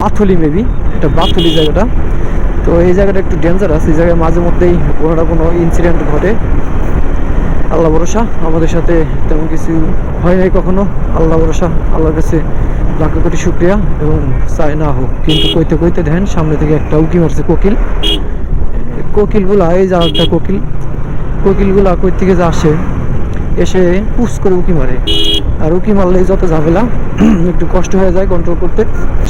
Bathuli maybe, এটা বাথুলি জায়গাটা। তো এই জায়গাটা একটু ডেঞ্জারাস, এই জায়গায় মাঝে মধ্যেই কোনো না কোনো ইনসিডেন্ট ঘটে। আল্লাহ ভরসা, আমাদের সাথে তেমন কিছু হয় নাই কখনো। আল্লাহ ভরসা, আল্লাহর কাছে লাখ কোটি শুক্রিয়া এবং চাই না হোক। কিন্তু কইতে কইতে দেখেন সামনে থেকে একটা উকি মারছে কোকিল। কোকিলগুলা, এই যে একটা কোকিলগুলা কই থেকে যে আসে, এসে পুশ করে উকি মারে। আর উকি মারলেই যত ঝামেলা, একটু কষ্ট হয়ে যায় কন্ট্রোল করতে।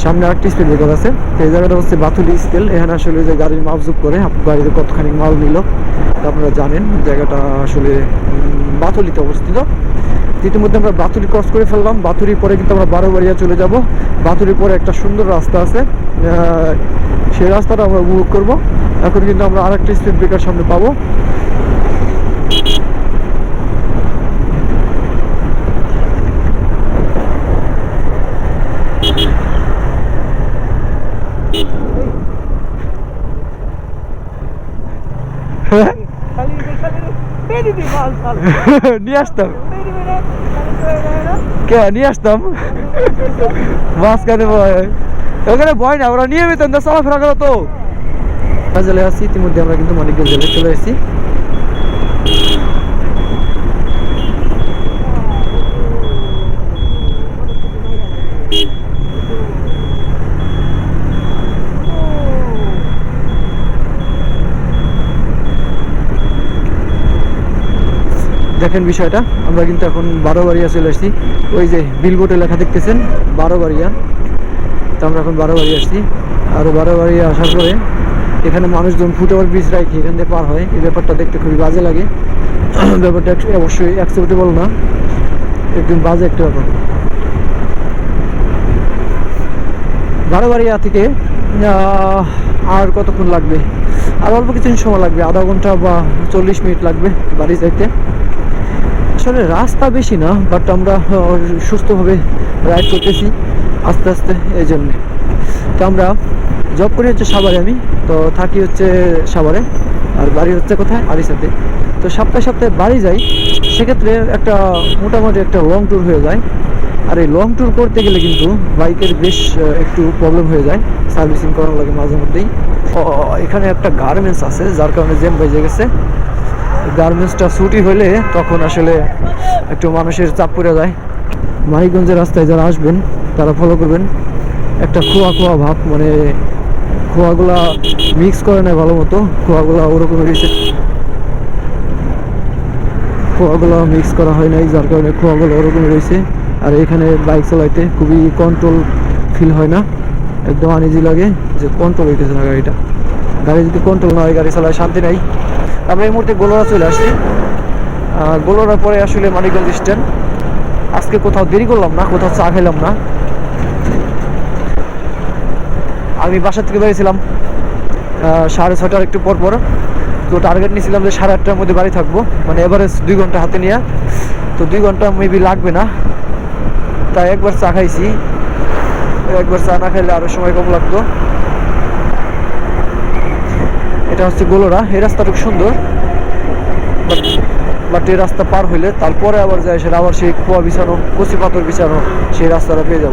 সামনে আরেকটি স্পিড ব্রেকার আছে। এই জায়গাটা হচ্ছে বাথুলি স্কেল। এখানে আসলে যে গাড়ির মাপজুপ করে গাড়িতে কতখানি মাল নিল আপনারা জানেন। জায়গাটা আসলে বাথুলিতে অবস্থিত। ইতিমধ্যে আমরা বাথুলি ক্রস করে ফেললাম। বাথুলির পরে কিন্তু আমরা বারোবাড়িয়া চলে যাব। বাথুলির পরে একটা সুন্দর রাস্তা আছে, সেই রাস্তাটা আমরা উপভোগ করবো। এখন কিন্তু আমরা আরেকটি স্পিড ব্রেকার সামনে পাবো। নিয়ে আসতাম, কে নিয়ে আসতাম মাঝখানে ওখানে ভয় না, ওরা নিয়ে যেতেন চলাফেরা করো তো। জেলে আসছি, ইতিমধ্যে আমরা কিন্তু মানিকগঞ্জ জেলে চলে এসেছি। দেখেন বিষয়টা, আমরা কিন্তু এখন বারোবাড়িয়া চলে আসছি। ওই যে বিলবোর্ডে লেখা দেখতেছেন বারোবাড়িয়া, তো আমরা এখন বারোবাড়ি আসছি। আর বারোবাড়িয়া আসার পরে এখানে মানুষজন ফুটওভার ব্রিজ রাখি এখান থেকে পার হয়। এই ব্যাপারটা দেখতে খুবই বাজে লাগে। ব্যাপারটা অবশ্যই অ্যাকসেপ্টেবল না, একদম বাজে একটা ব্যাপার। বারোবাড়িয়া থেকে আর কতক্ষণ লাগবে? আর অল্প কিছু সময় লাগবে, আধা ঘন্টা বা 40 মিনিট লাগবে বাড়ি যাইতে। আসলে রাস্তা বেশি না, বাট আমরা সুস্থভাবে রাইড করতেছি আস্তে আস্তে, এই জন্যে। তো আমরা জব করি হচ্ছে সাভারে, আমি তো থাকি হচ্ছে সাভারে, আর বাড়ি হচ্ছে কোথায়? আরিসাতে। তো সপ্তাহে সপ্তাহে বাড়ি যাই, সেক্ষেত্রে একটা মোটামুটি একটা লং ট্যুর হয়ে যায়। আর এই লং ট্যুর করতে গেলে কিন্তু বাইকের বেশ একটু প্রবলেম হয়ে যায়, সার্ভিসিং করানো লাগে মাঝে মধ্যেই। এখানে একটা গার্মেন্টস আছে, যার কারণে জ্যাম বেজে গেছে। গার্মেন্টসটা ছুটি হলে তখন আসলে একটু মানুষের চাপ পড়ে যায়। মানিকগঞ্জের রাস্তায় যারা আসবেন তারা ফলো করবেন, একটা খোয়া খোয়া ভাব, মানে খোয়াগুলা মিক্স করে নেয় ভালো মতো। খোয়াগুলা ওরকম রয়েছে, খোয়াগুলো মিক্স করা হয় নাই, যার কারণে খোয়াগুলো ওরকম রয়েছে। আর এখানে বাইক চালাইতে খুবই কন্ট্রোল ফিল হয় না, একদম আনইজি লাগে যে কন্ট্রোল হইতেছে না গাড়িটা। গাড়ি যদি কন্ট্রোল না হয় গাড়ি চালায় শান্তি নাই। আমরা এই মুহূর্তে গোলরা চলে আসছি। গোলরার পরে আসলে মানিকগঞ্জ স্ট্যান্ড। আজকে কোথাও দেরি করলাম না, কোথাও চা খেলাম না। আমি বাসা থেকে বেরিয়েছিলাম 6:30টার একটু পর পর। তো টার্গেট নিয়েছিলাম যে 8:30টার মধ্যে বাড়ি থাকবো, মানে এভারেজ 2 ঘন্টা হাতে নিয়ে। তো 2 ঘন্টা মেবি লাগবে না, তাই একবার চা খাইছি। একবার চা না খাইলে আরও সময় কম লাগতো। এটা হচ্ছে গোলরা। এই রাস্তাটুকু সুন্দর, বাট এই রাস্তা পার হইলে তারপরে আবার যায় সেটা আবার সেই খোয়া বিছানো, কচি পাথর বিছানো সেই রাস্তাটা পেয়ে যাবো।